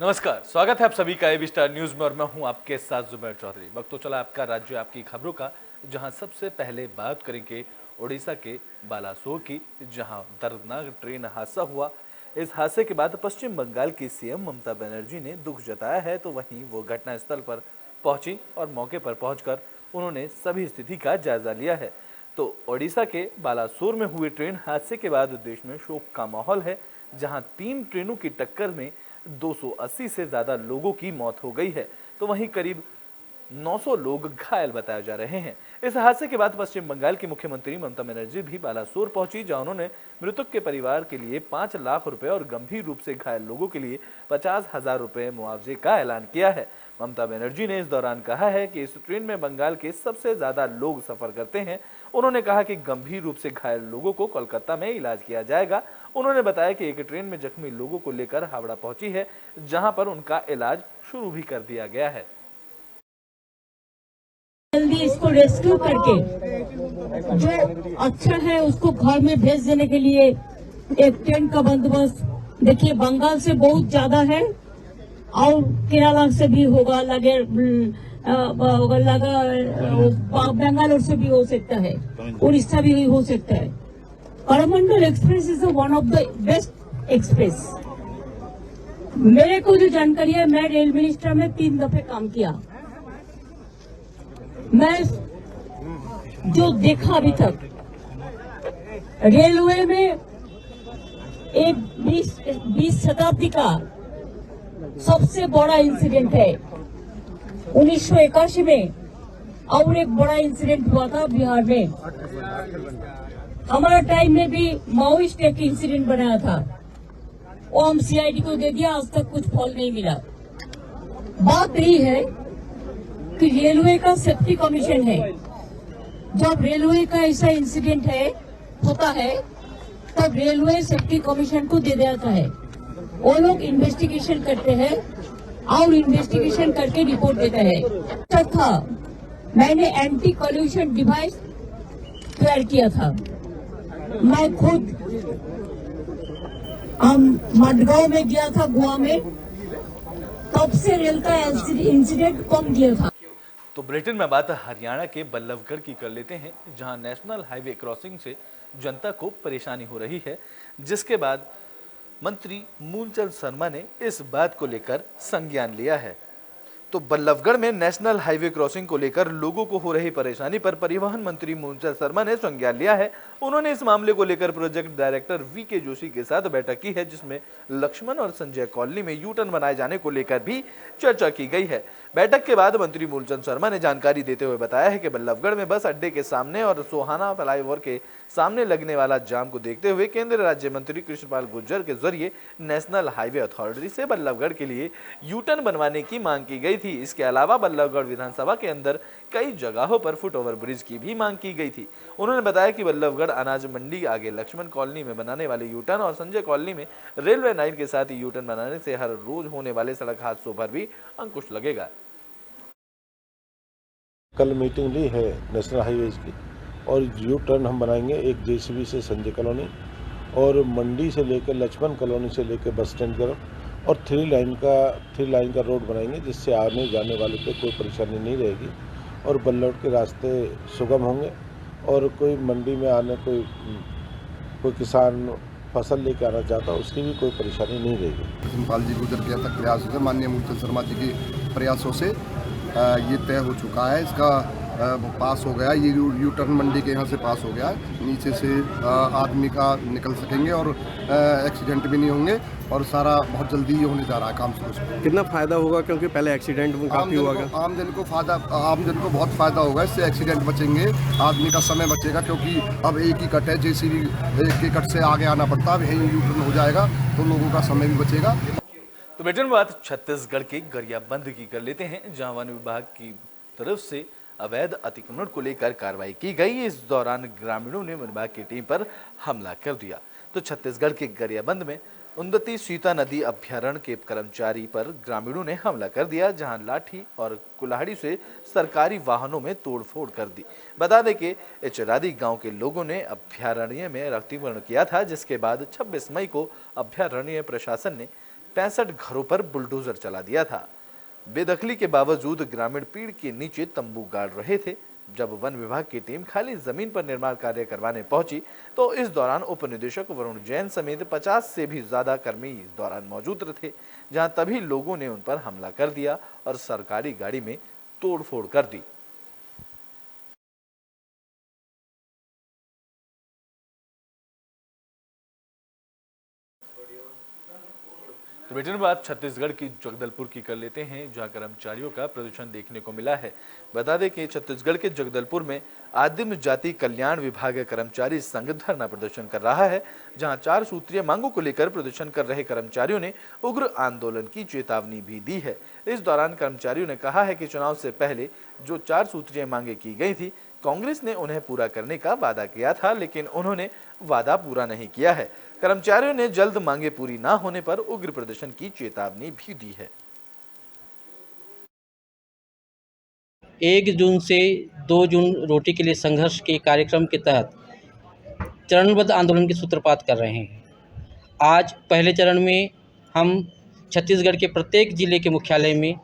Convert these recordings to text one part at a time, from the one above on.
नमस्कार, स्वागत है आप सभी का एबी स्टार न्यूज में और मैं हूं आपके साथ जुबैर चौधरी। वक्त तो चला आपका राज्य आपकी खबरों का, जहां सबसे पहले बात करेंगे ओडिशा के बालासोर की, जहां दर्दनाक ट्रेन हादसा हुआ। इस हादसे के बाद पश्चिम बंगाल की सीएम ममता बनर्जी ने दुख जताया है, तो वहीं वो घटनास्थल पर पहुंची और मौके पर पहुंचकर उन्होंने सभी स्थिति का जायजा लिया है। तो ओडिशा के बालासोर में हुए ट्रेन हादसे के बाद देश में शोक का माहौल है, जहां 3 ट्रेनों की टक्कर में 280 से ज्यादा लोगों की मौत हो गई है, तो वहीं करीब 900 लोग घायल बताए जा रहे हैं। इस हादसे के बाद पश्चिम बंगाल की मुख्यमंत्री ममता बनर्जी भी बालासोर पहुंची, जहां उन्होंने मृतक के परिवार के लिए 5 लाख रुपए और गंभीर रूप से घायल लोगों के लिए 50,000 रुपए मुआवजे का ऐलान किया है। ममता बनर्जी ने इस दौरान कहा है कि इस ट्रेन में बंगाल के सबसे ज्यादा लोग सफर करते हैं। उन्होंने कहा कि गंभीर रूप से घायल लोगों को कोलकाता में इलाज किया जाएगा। उन्होंने बताया कि एक ट्रेन में जख्मी लोगों को लेकर हावड़ा पहुंची है, जहां पर उनका इलाज शुरू भी कर दिया गया है। जल्दी इसको रेस्क्यू करके जो अच्छा है उसको घर में भेज देने के लिए एक ट्रेन का बंदोबस्त। देखिए, बंगाल से बहुत ज्यादा है और केरला से भी होगा, बेंगालोर से भी हो सकता है, उड़ीसा भी हो सकता है। Coromandel express is one of the best express. मेरे को जो जानकारी है, मैं रेल मिनिस्टर में 3 दफे काम किया। मैं जो देखा अभी तक रेलवे में एक 20 शताब्दी का सबसे बड़ा इंसिडेंट है। 1981 में और एक बड़ा इंसिडेंट हुआ था बिहार में। हमारा टाइम में भी माओइस्ट एक इंसिडेंट बनाया था, वो हम सीआईडी को दे दिया, आज तक कुछ फल नहीं मिला। बात यही है कि रेलवे का सेफ्टी कमीशन है। जब रेलवे का ऐसा इंसिडेंट होता है तब रेलवे सेफ्टी कमीशन को दे देता है। वो लोग इन्वेस्टिगेशन करते हैं और इन्वेस्टिगेशन करके रिपोर्ट देते हैं। था मैंने एंटी कॉल्यूशन डिवाइस तैयार किया था। मैं खुद मडगांव में गया था, गोवा में, तब से रेल का इंसिडेंट कम दिया था। तो बुलेटिन में बात हरियाणा के बल्लभगढ़ की कर लेते हैं, जहां नेशनल हाईवे क्रॉसिंग से जनता को परेशानी हो रही है, जिसके बाद मंत्री मूलचंद शर्मा ने इस बात को लेकर संज्ञान लिया है। तो बल्लभगढ़ में नेशनल हाईवे क्रॉसिंग को लेकर लोगों को हो रही परेशानी पर परिवहन मंत्री मूलचंद शर्मा ने संज्ञान लिया है। उन्होंने इस मामले को लेकर प्रोजेक्ट डायरेक्टर वीके जोशी के साथ बैठक की है, जिसमें लक्ष्मण और संजय कॉलोनी में यू टर्न बनाए जाने को लेकर भी चर्चा की गई है। बैठक के बाद मंत्री मूलचंद शर्मा ने जानकारी देते हुए बताया है कि बल्लभगढ़ में बस अड्डे के सामने और सोहाना फ्लाईओवर के सामने लगने वाला जाम को देखते हुए केंद्रीय राज्य मंत्री कृष्णपाल गुर्जर के जरिए नेशनल हाईवे अथॉरिटी से बल्लभगढ़ के लिए यू टर्न बनवाने की मांग की गई थी। इसके अलावा बल्लभगढ़ विधानसभा के अंदर कई जगहों पर फुट ओवर ब्रिज की भी मांग की गई थी। उन्होंने बताया कि बल्लभगढ़ अनाज मंडी आगे लक्ष्मण कॉलोनी में बनाने वाले यू टर्न और संजय कॉलोनी में रेलवे लाइन के साथ यू टर्न बनाने से हर रोज होने वाले सड़क हादसों पर भी अंकुश लगेगा। कल मीटिंग ली है नेशनल हाईवे की, और यू टर्न हम बनाएंगे एक जेसीबी से संजय कॉलोनी और मंडी से लेकर लक्ष्मण कॉलोनी से लेकर बस स्टैंड की तरफ, और 3 लाइन का रोड बनाएंगे, जिससे आने जाने वाले पे कोई परेशानी नहीं रहेगी और बल्लभगढ़ के रास्ते सुगम होंगे और कोई मंडी में आने कोई किसान फसल लेके आना चाहता उसकी भी कोई परेशानी नहीं रहेगी। कृष्णपाल जी गुजर के तक प्रयासों से, माननीय मूलचंद शर्मा जी के प्रयासों से ये तय हो चुका है। इसका पास हो गया, ये यू टर्न मंडी के यहाँ से पास हो गया है। नीचे से आदमी का निकल सकेंगे और एक्सीडेंट भी नहीं होंगे और सारा बहुत जल्दी ये होने जा रहा है काम शुरू। कितना फायदा होगा, क्योंकि पहले एक्सीडेंट काफी हुआ? आम जन को बहुत फायदा होगा, इससे एक्सीडेंट बचेंगे, आदमी का समय बचेगा, क्योंकि अब एक ही कट है, जेसीबी एक ही कट से आगे आना पड़ता है। अब यहीं यू टर्न हो जाएगा तो लोगों का समय भी बचेगा। तो बेटन बात छत्तीसगढ़ के गरियाबंद की कर लेते हैं, जहां वन विभाग की तरफ से अवैध अतिक्रमण को लेकर कार्रवाई की गई। इस दौरान ग्रामीणों ने वन विभाग की टीम पर हमला कर दिया। तो छत्तीसगढ़ के गरियाबंद में उन्नति सीता नदी अभ्यारण्य के कर्मचारी पर ग्रामीणों ने हमला कर दिया, जहां लाठी और कुल्हाड़ी से सरकारी वाहनों में तोड़फोड़ कर दी। बता दें कि इचरादी गांव के लोगों ने अभ्यारण्य में अतिक्रमण किया था, जिसके बाद 26 मई को अभ्यारण्य प्रशासन ने 65 घरों पर बुलडोजर चला दिया था। बेदखली के बावजूद ग्रामीण पेड़ के नीचे तंबू गाड़ रहे थे। जब वन विभाग की टीम खाली जमीन पर निर्माण कार्य करवाने पहुंची तो इस दौरान उप निदेशक वरुण जैन समेत 50 से भी ज्यादा कर्मी इस दौरान मौजूद थे, जहां तभी लोगों ने उन पर हमला कर दिया और सरकारी गाड़ी में तोड़फोड़ कर दी। तो बेटे बात छत्तीसगढ़ की जगदलपुर की कर लेते हैं, जहां कर्मचारियों का प्रदर्शन देखने को मिला है। बता दें कि छत्तीसगढ़ के जगदलपुर में आदिम जाति कल्याण विभाग कर्मचारी संघ धरना प्रदर्शन कर रहा है, जहां 4 सूत्रीय मांगों को लेकर प्रदर्शन कर रहे कर्मचारियों ने उग्र आंदोलन की चेतावनी भी दी है। इस दौरान कर्मचारियों ने कहा है कि चुनाव से पहले जो 4 सूत्रीय मांगे की गई थी, कांग्रेस ने उन्हें पूरा करने का वादा किया था, लेकिन उन्होंने वादा पूरा नहीं किया है। कर्मचारियों ने जल्द मांगे पूरी ना होने पर उग्र प्रदर्शन की चेतावनी भी दी है। 1 जून से 2 जून रोटी के लिए संघर्ष के कार्यक्रम के तहत चरणबद्ध आंदोलन की सूत्रपात कर रहे हैं। आज पहले चरण में हम छत्तीसगढ़ के प्रत्येक जिले के मुख्यालय में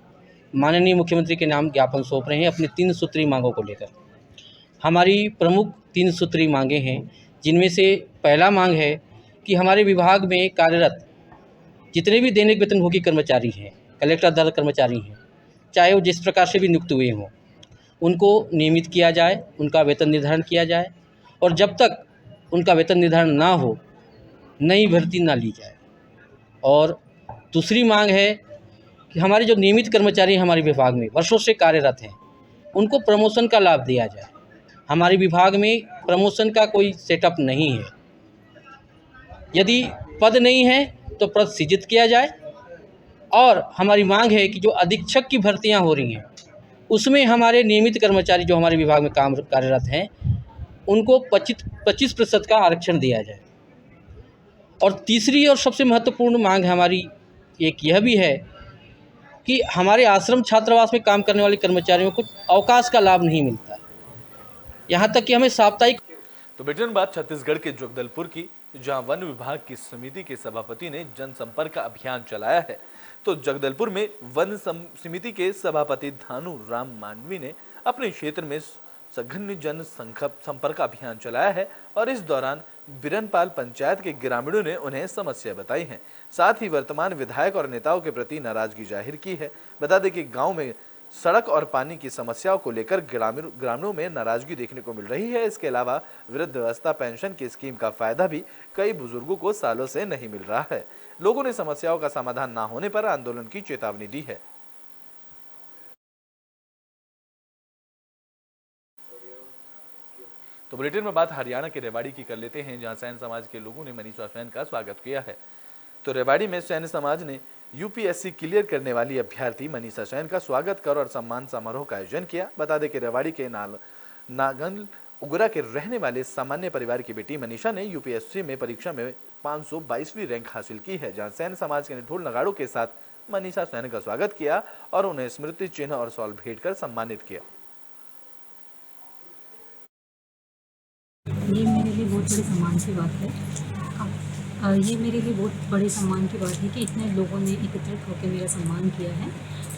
माननीय मुख्यमंत्री के नाम ज्ञापन सौंप रहे हैं अपनी 3 सूत्री मांगों को लेकर। हमारी प्रमुख 3 सूत्री मांगे हैं, जिनमें से पहला मांग है कि हमारे विभाग में कार्यरत जितने भी दैनिक वेतनभोगी कर्मचारी हैं, कलेक्टर दर कर्मचारी हैं, चाहे वो जिस प्रकार से भी नियुक्त हुए हों, उनको नियमित किया जाए, उनका वेतन निर्धारण किया जाए और जब तक उनका वेतन निर्धारण ना हो नई भर्ती ना ली जाए। और दूसरी मांग है कि हमारे जो नियमित कर्मचारी हमारे विभाग में वर्षों से कार्यरत हैं, उनको प्रमोशन का लाभ दिया जाए। हमारे विभाग में प्रमोशन का कोई सेटअप नहीं है। यदि पद नहीं है तो पद सृजित किया जाए। और हमारी मांग है कि जो अधीक्षक की भर्तियां हो रही हैं, उसमें हमारे नियमित कर्मचारी जो हमारे विभाग में कार्यरत हैं, उनको 25% का आरक्षण दिया जाए। और तीसरी और सबसे महत्वपूर्ण मांग हमारी एक यह भी है कि हमारे आश्रम छात्रावास में काम करने वाले कर्मचारियों को अवकाश का लाभ नहीं मिलता है, यहाँ तक कि हमें साप्ताहिक। तो बेटन बात छत्तीसगढ़ के जगदलपुर की, जहां वन विभाग की समिति के सभापति ने जनसंपर्क अभियान चलाया है। तो जगदलपुर में वन समिति के सभापति धानु राम मांडवी ने अपने क्षेत्र में सघन जन संपर्क अभियान चलाया है और इस दौरान बिरनपाल पंचायत के ग्रामीणों ने उन्हें समस्या बताई है। साथ ही वर्तमान विधायक और नेताओं के प्रति नाराजगी जाहिर की है। बता दें कि गांव में सड़क और पानी की समस्याओं को लेकर ग्रामीणों में नाराजगी देखने को मिल रही है। इसके अलावा वृद्धावस्था पेंशन की स्कीम का फायदा भी कई बुजुर्गों को सालों से नहीं मिल रहा है। लोगों ने समस्याओं का समाधान न होने पर आंदोलन की चेतावनी दी है। तो बुलेटिन में बात हरियाणा के रेवाड़ी की कर लेते हैं, जहां सैन समाज के लोगों ने मनीषा सैन का स्वागत किया है। तो रेवाड़ी में सैन समाज ने यूपीएससी क्लियर करने वाली अभ्यर्थी मनीषा सैन का स्वागत कर और सम्मान समारोह का आयोजन किया। बता दें कि रेवाड़ी के नागन उगरा के रहने वाले सामान्य परिवार की बेटी मनीषा ने यूपीएससी में परीक्षा में 522वीं रैंक हासिल की है, जहां सैन समाज के ढोल नगाड़ों के साथ मनीषा सैन का स्वागत किया और उन्हें स्मृति चिन्ह और शॉल भेंट कर सम्मानित किया। ये मेरे लिए बहुत बड़े सम्मान की बात है। ये मेरे लिए बहुत बड़े सम्मान की बात है कि इतने लोगों ने एकत्रित होकर मेरा सम्मान किया है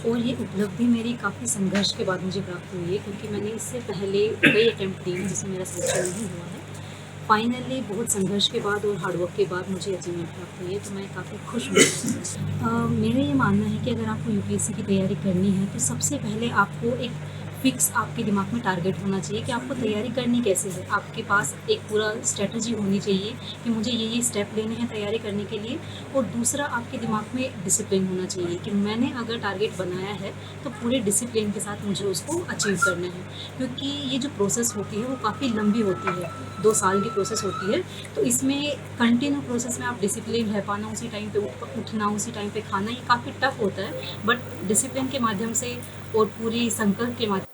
और ये उपलब्धि मेरी काफ़ी संघर्ष के बाद मुझे प्राप्त हुई है, क्योंकि मैंने इससे पहले कई अटैम्प्ट दिए हैं जिसमें मेरा सिलेक्शन नहीं हुआ है। फाइनली बहुत संघर्ष के बाद और हार्डवर्क के बाद मुझे अचीवमेंट प्राप्त हुई है, तो मैं काफ़ी खुश हूँ। मेरा ये मानना है कि अगर आपको यूपीएससी की तैयारी करनी है तो सबसे पहले आपको एक फिक्स आपके दिमाग में टारगेट होना चाहिए कि आपको तैयारी करनी कैसे है। आपके पास एक पूरा स्ट्रेटजी होनी चाहिए कि मुझे ये स्टेप लेने हैं तैयारी करने के लिए। और दूसरा, आपके दिमाग में डिसिप्लिन होना चाहिए कि मैंने अगर टारगेट बनाया है तो पूरे डिसिप्लिन के साथ मुझे उसको अचीव करना है, क्योंकि ये जो प्रोसेस होती है वो काफ़ी लंबी होती है, 2 साल की प्रोसेस होती है। तो इसमें कंटिन्यू प्रोसेस में आप डिसिप्लिन रह पाना, उसी टाइम पे उठना, उसी टाइम पे खाना, ये काफ़ी टफ होता है, बट डिसिप्लिन के माध्यम से और पूरी संकल्प के माध्यम।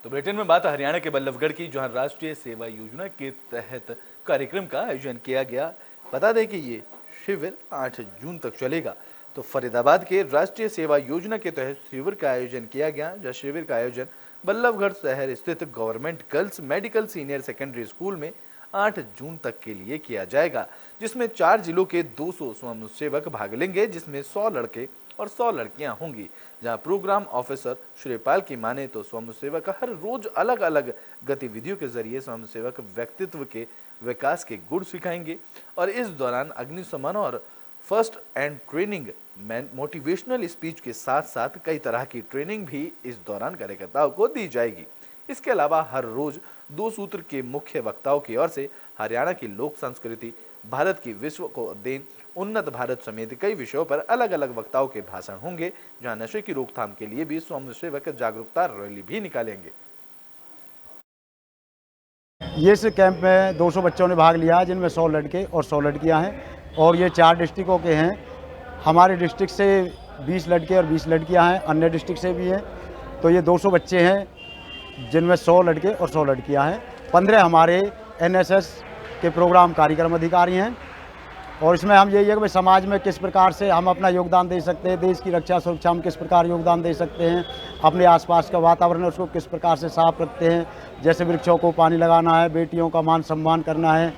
तो ब्रिटेन में बात हरियाणा के बल्लभगढ़ की, जहां राष्ट्रीय सेवा योजना के तहत कार्यक्रम का आयोजन किया गया। बता दें कि ये शिविर 8 जून तक चलेगा। तो फरीदाबाद के राष्ट्रीय सेवा योजना के तहत शिविर का आयोजन किया गया, जहां शिविर का आयोजन बल्लभगढ़ शहर स्थित government girls medical senior secondary school में 8 जून तक के लिए किया जाएगा, जिसमें 4 जिलों के 200 स्वयंसेवक भाग लेंगे, जिसमें 100 लड़के और 100 लड़कियां होंगी। जहां प्रोग्राम ऑफिसर श्रीपाल की माने तो स्वयंसेवक हर रोज अलग अलग गतिविधियों के जरिए स्वयंसेवक व्यक्तित्व के विकास के गुण सिखाएंगे और इस दौरान अग्निशमन और first and training motivational speech के साथ साथ कई तरह की ट्रेनिंग भी इस दौरान कार्यकर्ताओं को दी जाएगी। इसके अलावा हर रोज 2 सूत्र के मुख्य वक्ताओं की ओर से हरियाणा की लोक संस्कृति, भारत की विश्व को देन, उन्नत भारत समेत कई विषयों पर अलग अलग वक्ताओं के भाषण होंगे। जहां नशे की रोकथाम के लिए भी स्वयंसेवक जागरूकता रैली भी निकालेंगे। ये इस कैंप में 200 बच्चों ने भाग लिया, जिनमें 100 लड़के और 100 लड़कियां हैं और ये 4 डिस्ट्रिक्टों के हैं। हमारे डिस्ट्रिक्ट से 20 लड़के और 20 लड़कियां हैं, अन्य डिस्ट्रिक्ट से भी हैं। तो ये 200 बच्चे हैं, जिनमें 100 लड़के और 100 लड़कियां हैं। 15 हमारे NSS के प्रोग्राम कार्यक्रम अधिकारी हैं और इसमें हम यही है कि भाई समाज में किस प्रकार से हम अपना योगदान दे सकते हैं, देश की रक्षा सुरक्षा में किस प्रकार योगदान दे सकते हैं, अपने आसपास का वातावरण उसको किस प्रकार से साफ रखते हैं, जैसे वृक्षों को पानी लगाना है, बेटियों का मान सम्मान करना है,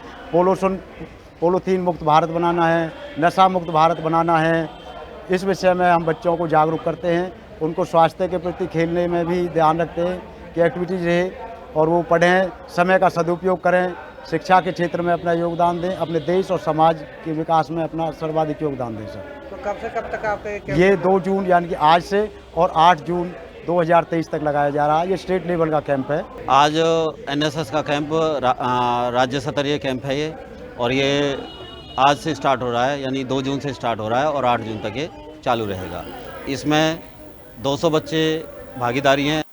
पॉलीथीन मुक्त भारत बनाना है, नशा मुक्त भारत बनाना है। इस विषय में हम बच्चों को जागरूक करते हैं, उनको स्वास्थ्य के प्रति खेलने में भी ध्यान रखते हैं कि एक्टिविटीज़ रहे और वो पढ़ें, समय का सदुपयोग करें, शिक्षा के क्षेत्र में अपना योगदान दें, अपने देश और समाज के विकास में अपना सर्वाधिक योगदान दें सर। तो कब से कब तक आपके ये 2 जून यानी कि आज से और 8 जून 2023 तक लगाया जा रहा है। ये स्टेट लेवल का कैंप है। आज NSS का कैंप राज्य स्तरीय कैंप है ये, और ये आज से स्टार्ट हो रहा है, यानी 2 जून से स्टार्ट हो रहा है और 8 जून तक ये चालू रहेगा। इसमें 200 बच्चे भागीदारी हैं।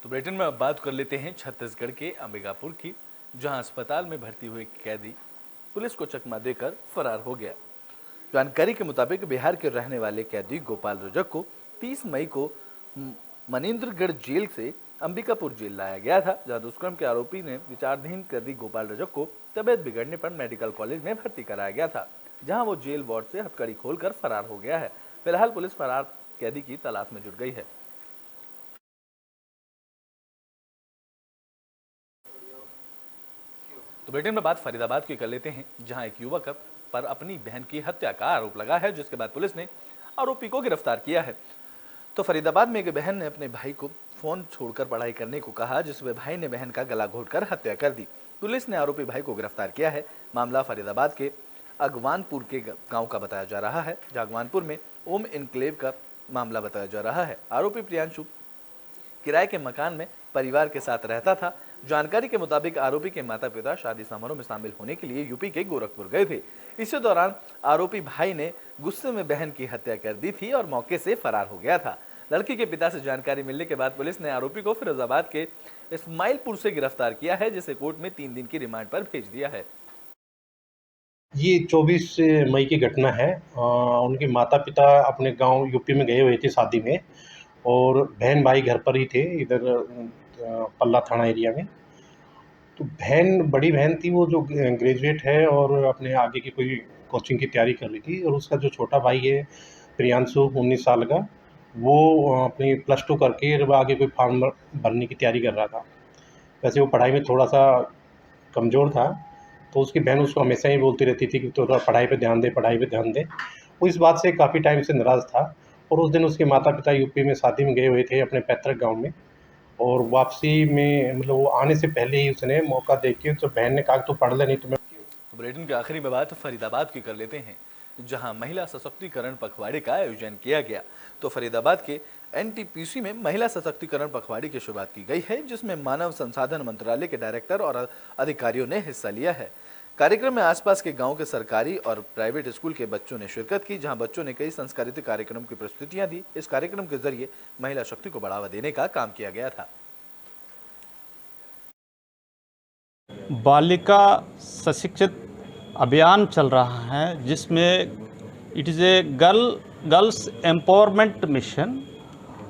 तो बुलेटिन में अब बात कर लेते हैं छत्तीसगढ़ के अंबिकापुर की, जहां अस्पताल में भर्ती हुए कैदी पुलिस को चकमा देकर फरार हो गया। जानकारी के मुताबिक बिहार के रहने वाले कैदी गोपाल रजक को 30 मई को मनेन्द्रगढ़ जेल से अंबिकापुर जेल लाया गया था, जहां दुष्कर्म के आरोपी ने विचाराधीन कैदी गोपाल रजक को तबियत बिगड़ने पर मेडिकल कॉलेज में भर्ती कराया गया था, जहां वो जेल वार्ड से हथकड़ी खोलकर फरार हो गया है। फिलहाल पुलिस फरार कैदी की तलाश में जुट गई है। तो बुलेटिन में बात फरीदाबाद की कर लेते हैं, जहां एक युवक पर अपनी बहन की हत्या का आरोप लगा है, जिसके बाद पुलिस ने आरोपी को गिरफ्तार किया है। तो फरीदाबाद में एक बहन ने अपने भाई को फोन छोड़कर पढ़ाई करने को कहा, जिसमें भाई ने बहन का गला घोंटकर हत्या कर दी। पुलिस ने आरोपी भाई को गिरफ्तार किया है। मामला फरीदाबाद के अगवानपुर के गांव का बताया जा रहा है। अगवानपुर में ओम इनक्लेव का मामला बताया जा रहा है। आरोपी प्रियांशु किराए के मकान में परिवार के साथ रहता था। जानकारी के मुताबिक आरोपी के माता पिता शादी समारोह में शामिल होने के लिए यूपी के गोरखपुर गए थे। इसी दौरान आरोपी भाई ने गुस्से में बहन की हत्या कर दी थी और मौके से फरार हो गया था। लड़की के पिता से जानकारी मिलने के बाद पुलिस ने आरोपी को फिरोजाबाद के इस्माइलपुर से गिरफ्तार किया है, जिसे कोर्ट में 3 दिन की रिमांड पर भेज दिया है। ये 24 मई की घटना है। उनके माता पिता अपने गांव यूपी में गए हुए थे शादी में, और बहन भाई घर पर ही थे, इधर पल्ला थाना एरिया में। तो बड़ी बहन थी, वो जो ग्रेजुएट है और अपने आगे की कोई कोचिंग की तैयारी कर रही थी, और उसका जो छोटा भाई है प्रियांशु 19 साल का, वो अपनी +2 करके आगे कोई फॉर्म भरने की तैयारी कर रहा था। वैसे वो पढ़ाई में थोड़ा सा कमज़ोर था, तो उसकी बहन उसको हमेशा ही बोलती रहती थी कि थोड़ा पढ़ाई पे ध्यान दे, पढ़ाई पे ध्यान दे। वो इस बात से काफ़ी टाइम से नाराज़ था, और उस दिन उसके माता पिता यूपी में शादी में गए हुए थे अपने पैतृक गांव में, और वापसी में मतलब वो आने से पहले ही उसने मौका देख के तो बहन ने कहा तो पढ़ ले, नहीं तो मैं। तो बुलेटिन की आखिरी में बात फरीदाबाद की कर लेते हैं, जहां महिला सशक्तिकरण पखवाड़े का आयोजन किया गया। तो फरीदाबाद के NTPC में महिला सशक्तिकरण पखवाड़े की शुरुआत की गई है, जिसमें मानव संसाधन मंत्रालय के डायरेक्टर और अधिकारियों ने हिस्सा लिया है। कार्यक्रम में आसपास के गांव के सरकारी और प्राइवेट स्कूल के बच्चों ने शिरकत की, जहां बच्चों ने कई सांस्कृतिक कार्यक्रम की प्रस्तुतियां दी। इस कार्यक्रम के जरिए महिला शक्ति को बढ़ावा देने का काम किया गया था। बालिका सशिक्षित अभियान चल रहा है, जिसमें it is a girls empowerment mission.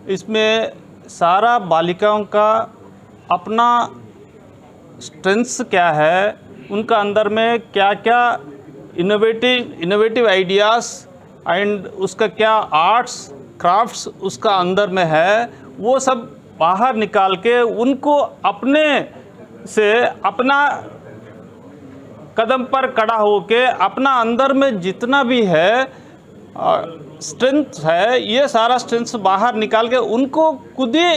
इसमें सारा बालिकाओं का अपना स्ट्रेंथ्स क्या है, उनका अंदर में क्या क्या इनोवेटिव आइडियाज़ एंड उसका क्या आर्ट्स क्राफ्ट्स उसका अंदर में है, वो सब बाहर निकाल के उनको अपने से अपना कदम पर खड़ा होके अपना अंदर में जितना भी है स्ट्रेंथ है, ये सारा स्ट्रेंथ बाहर निकाल के उनको खुद ही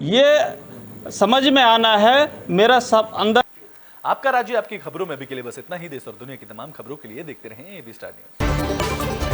ये समझ में आना है मेरा सब अंदर। आपका राज्य आपकी खबरों में अभी के लिए बस इतना ही। देश और दुनिया की तमाम खबरों के लिए देखते रहें एबी स्टार न्यूज।